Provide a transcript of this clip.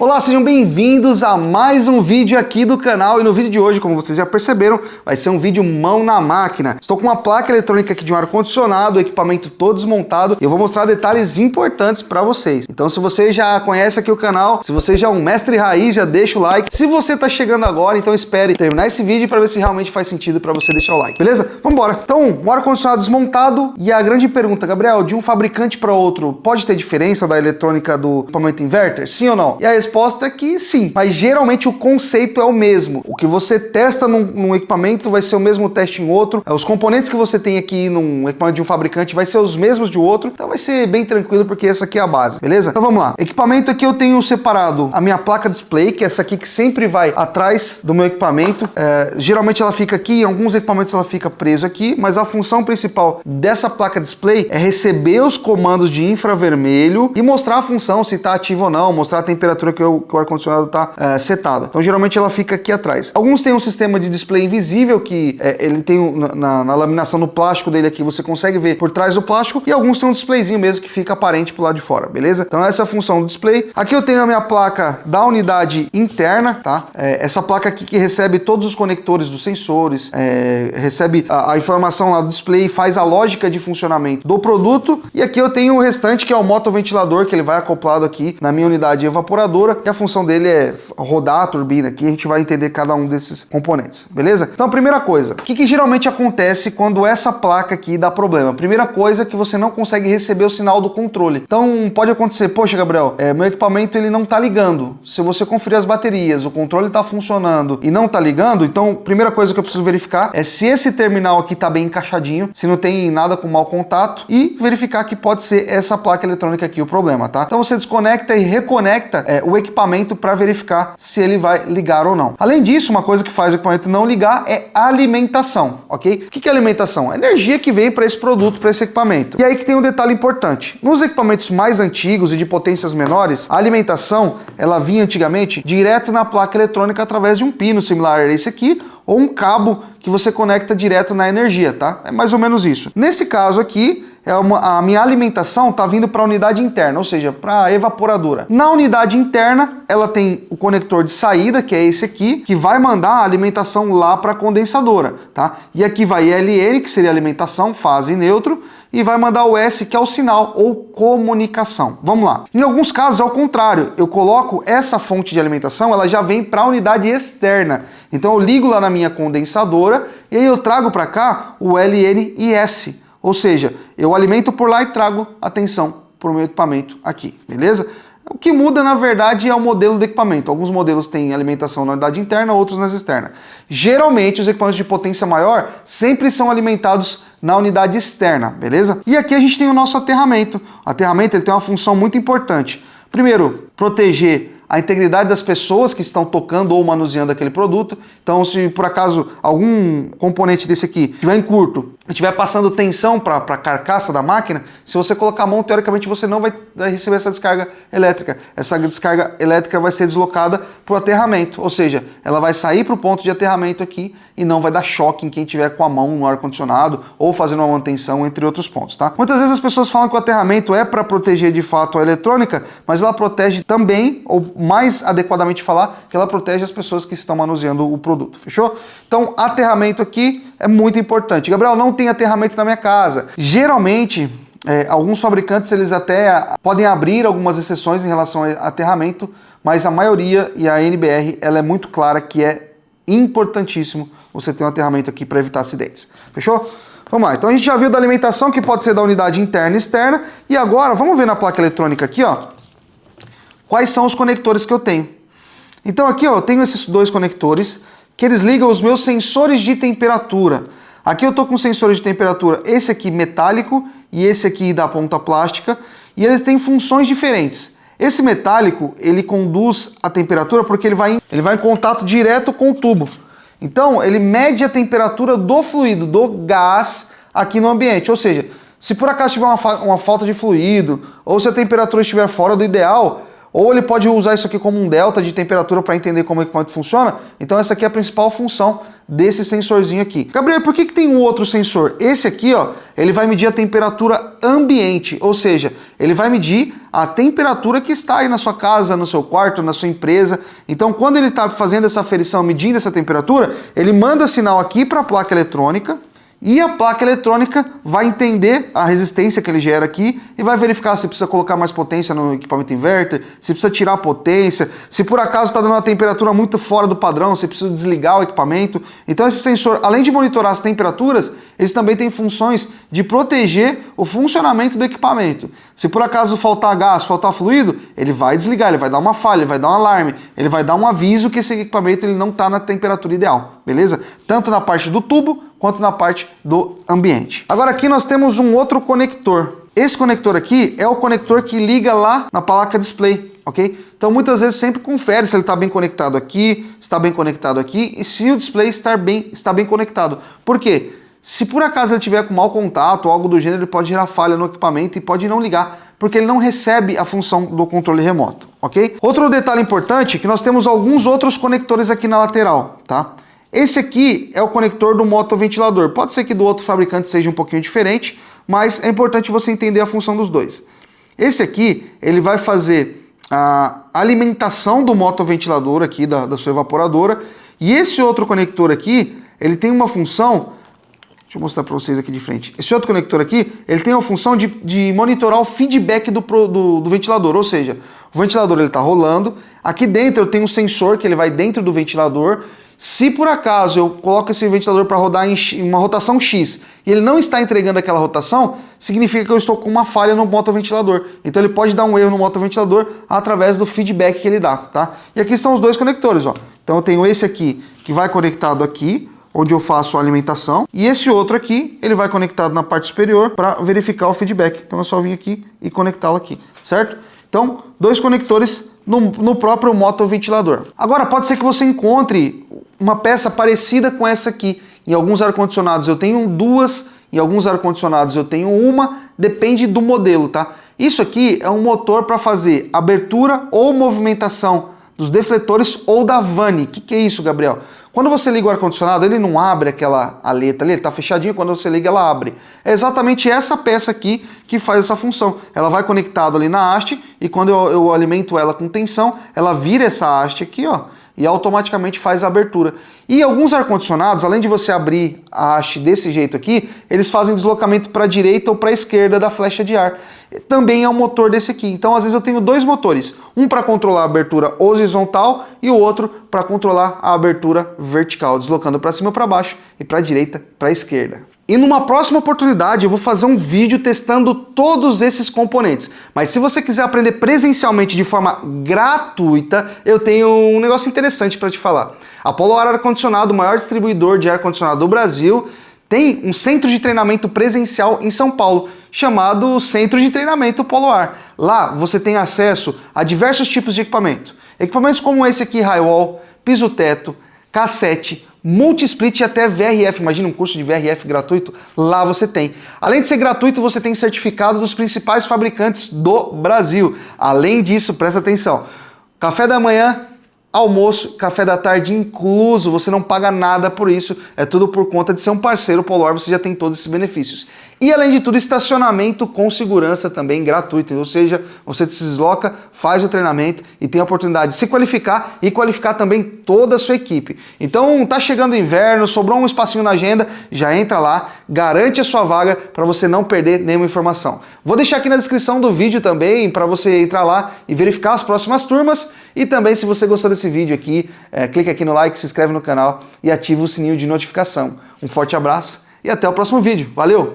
Olá, sejam bem-vindos a mais um vídeo aqui do canal. E no vídeo de hoje, como vocês já perceberam, vai ser um vídeo mão na máquina. Estou com uma placa eletrônica aqui de um ar-condicionado, o equipamento todo desmontado, e eu vou mostrar detalhes importantes para vocês. Então, se você já conhece aqui o canal, se você já é um mestre raiz, já deixa o like. Se você está chegando agora, então espere terminar esse vídeo para ver se realmente faz sentido para você deixar o like, beleza? Vamos embora. Então, um ar-condicionado desmontado, e a grande pergunta, Gabriel, de um fabricante para outro, pode ter diferença da eletrônica do equipamento inverter? Sim ou não? E a resposta é que sim, mas geralmente o conceito é o mesmo. O que você testa num equipamento vai ser o mesmo teste em outro. Os componentes que você tem aqui num equipamento de um fabricante vai ser os mesmos de outro. Então vai ser bem tranquilo porque essa aqui é a base, beleza? Então vamos lá. Equipamento aqui eu tenho separado a minha placa display, que é essa aqui que sempre vai atrás do meu equipamento. Geralmente ela fica aqui, em alguns equipamentos ela fica presa aqui, mas a função principal dessa placa display é receber os comandos de infravermelho e mostrar a função, se está ativo ou não, mostrar a temperatura que o ar-condicionado está setado. Então geralmente ela fica aqui atrás. Alguns têm um sistema de display invisível que ele tem na laminação no plástico dele aqui, você consegue ver por trás do plástico, e alguns têm um displayzinho mesmo que fica aparente pro lado de fora, beleza? Então essa é a função do display. Aqui eu tenho a minha placa da unidade interna, tá? Essa placa aqui que recebe todos os conectores dos sensores, recebe a informação lá do display, faz a lógica de funcionamento do produto, e aqui eu tenho o restante que é o motoventilador, que ele vai acoplado aqui na minha unidade evaporadora, e a função dele é rodar a turbina aqui, a gente vai entender cada um desses componentes, beleza? Então a primeira coisa, o que geralmente acontece quando essa placa aqui dá problema? A primeira coisa é que você não consegue receber o sinal do controle. Então pode acontecer, poxa Gabriel, meu equipamento ele não tá ligando. Se você conferir as baterias, o controle tá funcionando e não tá ligando, então a primeira coisa que eu preciso verificar é se esse terminal aqui tá bem encaixadinho, se não tem nada com mau contato, e verificar que pode ser essa placa eletrônica aqui o problema, tá? Então você desconecta e reconecta o equipamento para verificar se ele vai ligar ou não. Além disso, uma coisa que faz o equipamento não ligar é a alimentação, ok? O que é alimentação? A energia que veio para esse produto, para esse equipamento. E aí que tem um detalhe importante. Nos equipamentos mais antigos e de potências menores, a alimentação, ela vinha antigamente direto na placa eletrônica através de um pino similar a esse aqui, ou um cabo que você conecta direto na energia, tá? É mais ou menos isso. Nesse caso aqui, a minha alimentação está vindo para a unidade interna, ou seja, para a evaporadora. Na unidade interna, ela tem o conector de saída, que é esse aqui, que vai mandar a alimentação lá para a condensadora, tá? E aqui vai LN, que seria alimentação, fase e neutro, e vai mandar o S, que é o sinal ou comunicação. Vamos lá. Em alguns casos, ao contrário, eu coloco essa fonte de alimentação, ela já vem para a unidade externa. Então eu ligo lá na minha condensadora e aí eu trago para cá o LN e S. Ou seja, eu alimento por lá e trago a tensão para o meu equipamento aqui, beleza? O que muda, na verdade, é o modelo do equipamento. Alguns modelos têm alimentação na unidade interna, outros nas externas. Geralmente, os equipamentos de potência maior sempre são alimentados na unidade externa, beleza? E aqui a gente tem o nosso aterramento. O aterramento ele tem uma função muito importante. Primeiro, proteger a integridade das pessoas que estão tocando ou manuseando aquele produto. Então, se por acaso algum componente desse aqui estiver em curto, estiver passando tensão para a carcaça da máquina, se você colocar a mão, teoricamente você não vai receber essa descarga elétrica. Essa descarga elétrica vai ser deslocada para o aterramento, ou seja, ela vai sair para o ponto de aterramento aqui e não vai dar choque em quem estiver com a mão no ar-condicionado ou fazendo uma manutenção, entre outros pontos, tá? Muitas vezes as pessoas falam que o aterramento é para proteger de fato a eletrônica, mas ela protege também, ou mais adequadamente falar, que ela protege as pessoas que estão manuseando o produto, fechou? Então, aterramento aqui é muito importante. Gabriel, não tem aterramento na minha casa. Geralmente, alguns fabricantes eles até podem abrir algumas exceções em relação a aterramento, mas a maioria e a NBR ela é muito clara que é importantíssimo você ter um aterramento aqui para evitar acidentes. Fechou? Vamos lá. Então a gente já viu da alimentação, que pode ser da unidade interna e externa, e agora vamos ver na placa eletrônica aqui, ó, quais são os conectores que eu tenho. Então aqui, ó, eu tenho esses dois conectores que eles ligam os meus sensores de temperatura. Aqui eu tô com sensores de temperatura, esse aqui metálico e esse aqui da ponta plástica, e eles têm funções diferentes. Esse metálico, ele conduz a temperatura porque ele vai em contato direto com o tubo. Então, ele mede a temperatura do fluido, do gás aqui no ambiente. Ou seja, se por acaso tiver uma falta de fluido, ou se a temperatura estiver fora do ideal, ou ele pode usar isso aqui como um delta de temperatura para entender como o equipamento funciona. Então essa aqui é a principal função desse sensorzinho aqui. Gabriel, por que tem um outro sensor? Esse aqui, ó, ele vai medir a temperatura ambiente, ou seja, ele vai medir a temperatura que está aí na sua casa, no seu quarto, na sua empresa. Então quando ele está fazendo essa aferição, medindo essa temperatura, ele manda sinal aqui para a placa eletrônica, e a placa eletrônica vai entender a resistência que ele gera aqui e vai verificar se precisa colocar mais potência no equipamento inverter, se precisa tirar potência, se por acaso está dando uma temperatura muito fora do padrão, se precisa desligar o equipamento. Então esse sensor, além de monitorar as temperaturas, eles também têm funções de proteger o funcionamento do equipamento. Se por acaso faltar gás, faltar fluido, ele vai desligar, ele vai dar uma falha, ele vai dar um alarme, ele vai dar um aviso que esse equipamento ele não está na temperatura ideal, beleza? Tanto na parte do tubo, quanto na parte do ambiente. Agora aqui nós temos um outro conector. Esse conector aqui é o conector que liga lá na placa display, ok? Então muitas vezes sempre confere se ele está bem conectado aqui, se está bem conectado aqui e se o display está bem conectado. Por quê? Se por acaso ele tiver com mau contato ou algo do gênero, ele pode gerar falha no equipamento e pode não ligar, porque ele não recebe a função do controle remoto, ok? Outro detalhe importante é que nós temos alguns outros conectores aqui na lateral, tá? Esse aqui é o conector do motoventilador. Pode ser que do outro fabricante seja um pouquinho diferente, mas é importante você entender a função dos dois. Esse aqui, ele vai fazer a alimentação do motoventilador aqui, da sua evaporadora. E esse outro conector aqui, ele tem uma função... Deixa eu mostrar para vocês aqui de frente. Esse outro conector aqui, ele tem a função de monitorar o feedback do ventilador. Ou seja, o ventilador está rolando. Aqui dentro eu tenho um sensor que ele vai dentro do ventilador. Se por acaso eu coloco esse ventilador para rodar em uma rotação X e ele não está entregando aquela rotação, significa que eu estou com uma falha no motoventilador. Então ele pode dar um erro no motoventilador através do feedback que ele dá, tá? E aqui estão os dois conectores, ó. Então eu tenho esse aqui que vai conectado aqui, onde eu faço a alimentação, e esse outro aqui, ele vai conectado na parte superior para verificar o feedback. Então é só vir aqui e conectá-lo aqui, certo? Então, dois conectores no próprio motoventilador. Agora, pode ser que você encontre uma peça parecida com essa aqui. Em alguns ar-condicionados eu tenho duas, em alguns ar-condicionados eu tenho uma, depende do modelo, tá? Isso aqui é um motor para fazer abertura ou movimentação dos defletores ou da vane. O que é isso, Gabriel? Quando você liga o ar-condicionado, ele não abre aquela aleta ali, ele está fechadinho, quando você liga ela abre. É exatamente essa peça aqui que faz essa função. Ela vai conectada ali na haste e quando eu alimento ela com tensão, ela vira essa haste aqui, ó, e automaticamente faz a abertura. E alguns ar-condicionados, além de você abrir a haste desse jeito aqui, eles fazem deslocamento para a direita ou para a esquerda da flecha de ar. Também é um motor desse aqui. Então, às vezes eu tenho dois motores. Um para controlar a abertura horizontal e o outro para controlar a abertura vertical, deslocando para cima ou para baixo e para a direita, para a esquerda. E numa próxima oportunidade eu vou fazer um vídeo testando todos esses componentes. Mas se você quiser aprender presencialmente de forma gratuita, eu tenho um negócio interessante para te falar. A Poloar Ar-Condicionado, o maior distribuidor de ar-condicionado do Brasil, tem um centro de treinamento presencial em São Paulo, chamado Centro de Treinamento Poloar. Lá você tem acesso a diversos tipos de equipamento. Equipamentos como esse aqui, Highwall, piso-teto, cassete, multi-split e até VRF. Imagina um curso de VRF gratuito, lá você tem. Além de ser gratuito, você tem certificado dos principais fabricantes do Brasil. Além disso, presta atenção, café da manhã, almoço, café da tarde incluso, você não paga nada por isso, é tudo por conta de ser um parceiro Poloar, você já tem todos esses benefícios. E além de tudo, estacionamento com segurança também gratuito, ou seja, você se desloca, faz o treinamento e tem a oportunidade de se qualificar e qualificar também toda a sua equipe. Então tá chegando o inverno, sobrou um espacinho na agenda, já entra lá, garante a sua vaga para você não perder nenhuma informação. Vou deixar aqui na descrição do vídeo também para você entrar lá e verificar as próximas turmas e também se você gostou desse vídeo aqui, clica aqui no like, se inscreve no canal e ativa o sininho de notificação. Um forte abraço e até o próximo vídeo. Valeu!